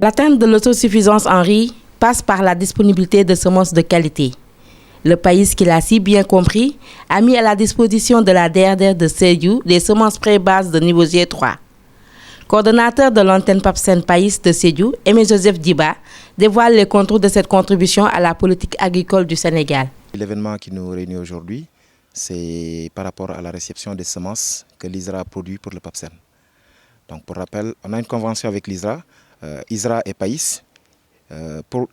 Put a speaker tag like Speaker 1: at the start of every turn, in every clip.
Speaker 1: L'atteinte de l'autosuffisance en riz passe par la disponibilité de semences de qualité. Le pays, qui l'a si bien compris, a mis à la disposition de la DRDR de Sédhiou des semences pré-base de niveau G3. Coordonnateur de l'antenne PAPSEN Pays de Sédhiou, Aimé Joseph Diba, dévoile les contours de cette contribution à la politique agricole du Sénégal.
Speaker 2: L'événement qui nous réunit aujourd'hui, c'est par rapport à la réception des semences que l'ISRA produit pour le PAPSEN. Donc pour rappel, on a une convention avec l'ISRA, ISRA et Pays, pour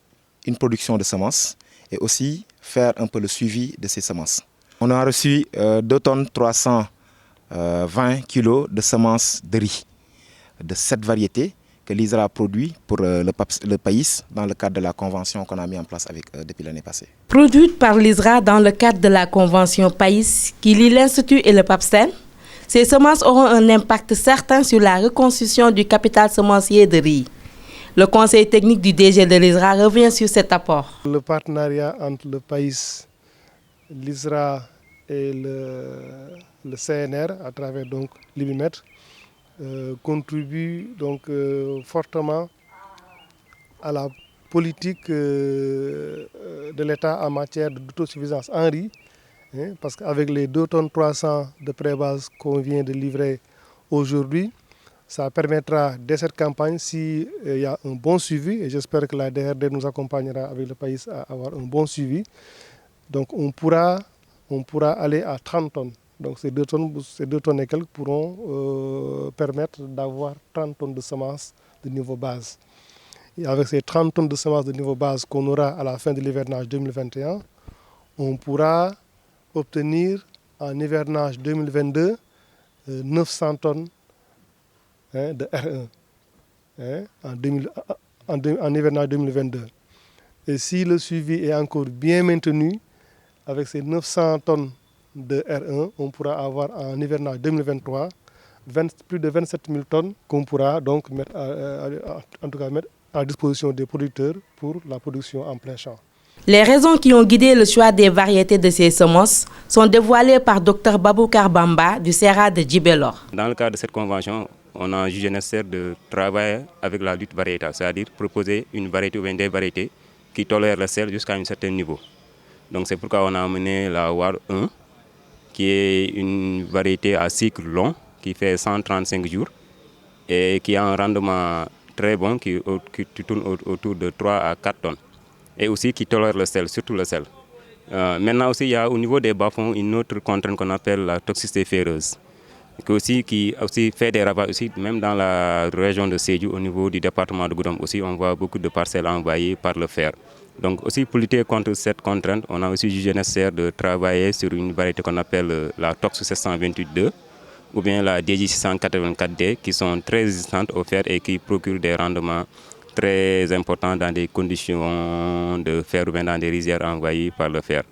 Speaker 2: une production de semences et aussi faire un peu le suivi de ces semences. On a reçu 2 tonnes 320 kilos de semences de riz de 7 variétés que l'ISRA a produit pour le Pays dans le cadre de la convention qu'on a mis en place depuis l'année passée.
Speaker 1: Produite par l'ISRA dans le cadre de la convention Pays qui lie l'Institut et le PAPSEN, ces semences auront un impact certain sur la reconstitution du capital semencier de riz. Le conseil technique du DG de l'ISRA revient sur cet apport.
Speaker 3: Le partenariat entre le Pays, l'ISRA et le CNR à travers donc l'IBIMET contribue donc fortement à la politique de l'État en matière d'autosuffisance en riz, parce qu'avec les 2 tonnes 300 de pré-base qu'on vient de livrer aujourd'hui, ça permettra dès cette campagne, s'il y a un bon suivi, et j'espère que la DRD nous accompagnera avec le Pays à avoir un bon suivi, donc on pourra aller à 30 tonnes. Donc ces 2 tonnes et quelques pourront permettre d'avoir 30 tonnes de semences de niveau base. Et avec ces 30 tonnes de semences de niveau base qu'on aura à la fin de l'hivernage 2021, on pourra obtenir en hivernage 2022 900 tonnes de R1 en hivernage 2022. Et si le suivi est encore bien maintenu, avec ces 900 tonnes de R1, on pourra avoir en hivernage 2023 plus de 27 000 tonnes qu'on pourra donc mettre à disposition des producteurs pour la production en plein champ.
Speaker 1: Les raisons qui ont guidé le choix des variétés de ces semences sont dévoilées par Dr Baboucar Bamba du CERA de Djibélor.
Speaker 4: Dans le cadre de cette convention, on a jugé nécessaire de travailler avec la lutte variétale, c'est-à-dire proposer une variété ou bien des variétés qui tolèrent le sel jusqu'à un certain niveau. Donc c'est pourquoi on a amené la WAR 1, qui est une variété à cycle long, qui fait 135 jours et qui a un rendement très bon, qui tourne autour de 3 à 4 tonnes. Et aussi qui tolère le sel, surtout le sel. Maintenant aussi, il y a au niveau des bas-fonds une autre contrainte qu'on appelle la toxicité ferreuse, qui aussi fait des ravages, aussi, même dans la région de Sédhiou, au niveau du département de Goudomp aussi, on voit beaucoup de parcelles envahties par le fer. Donc aussi pour lutter contre cette contrainte, on a aussi jugé nécessaire de travailler sur une variété qu'on appelle la Tox 728-2 ou bien la DJ 684D, qui sont très résistantes au fer et qui procurent des rendements très importants dans des conditions de fer ou bien dans des rizières envahies par le fer.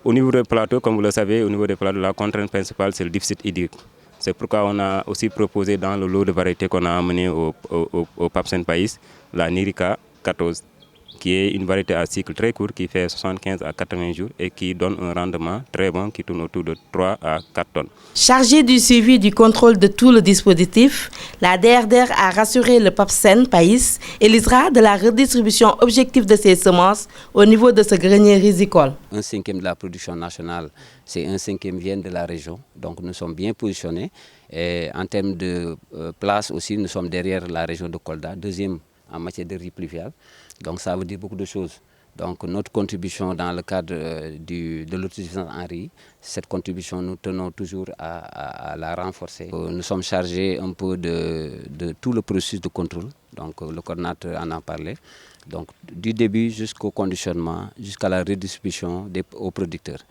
Speaker 4: Au niveau des plateaux, comme vous le savez, au niveau des plateaux, la contrainte principale, c'est le déficit hydrique. C'est pourquoi on a aussi proposé dans le lot de variétés qu'on a amené au PAPSEN Pays, la Nirica 14, qui est une variété à cycle très court qui fait 75 à 80 jours et qui donne un rendement très bon qui tourne autour de 3 à 4 tonnes.
Speaker 1: Chargée du suivi du contrôle de tout le dispositif, la DRDR a rassuré le PAPSEN Pays et l'ISRA de la redistribution objective de ces semences au niveau de ce grenier risicole.
Speaker 5: 1/5 de la production nationale, c'est 1/5 vient de la région, donc nous sommes bien positionnés. Et en termes de place aussi, nous sommes derrière la région de Kolda, deuxième en matière de riz pluvial. Donc ça veut dire beaucoup de choses. Donc notre contribution dans le cadre de l'autosuffisance en riz, cette contribution nous tenons toujours à la renforcer. Nous sommes chargés un peu de tout le processus de contrôle, donc le coordinateur en a parlé. Donc du début jusqu'au conditionnement, jusqu'à la redistribution aux producteurs.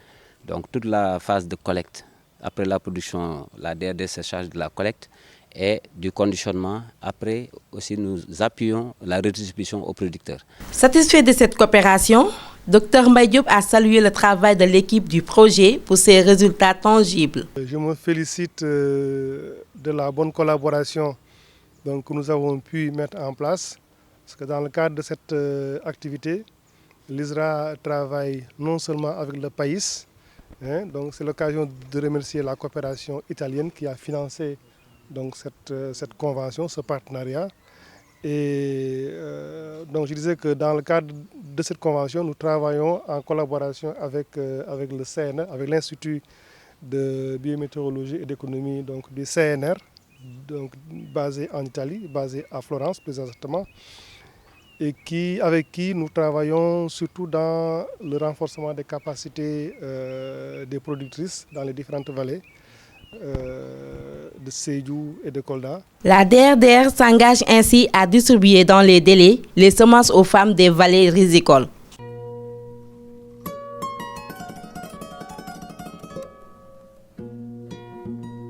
Speaker 5: Donc toute la phase de collecte, après la production, la DRD se charge de la collecte et du conditionnement. Après aussi nous appuyons la redistribution aux producteurs.
Speaker 1: Satisfait de cette coopération, Dr Mbaye Diop a salué le travail de l'équipe du projet pour ses résultats tangibles.
Speaker 3: Je me félicite de la bonne collaboration que nous avons pu mettre en place, parce que dans le cadre de cette activité, l'ISRA travaille non seulement avec le Pays, donc c'est l'occasion de remercier la coopération italienne qui a financé donc cette convention, ce partenariat. Et donc je disais que dans le cadre de cette convention, nous travaillons en collaboration avec le CNR, avec l'Institut de biométéorologie et d'économie du CNR, donc basé en Italie, basé à Florence plus exactement, et avec qui nous travaillons surtout dans le renforcement des capacités des productrices dans les différentes vallées de Sédhiou et de Kolda.
Speaker 1: La DRDR s'engage ainsi à distribuer dans les délais les semences aux femmes des vallées rizicoles.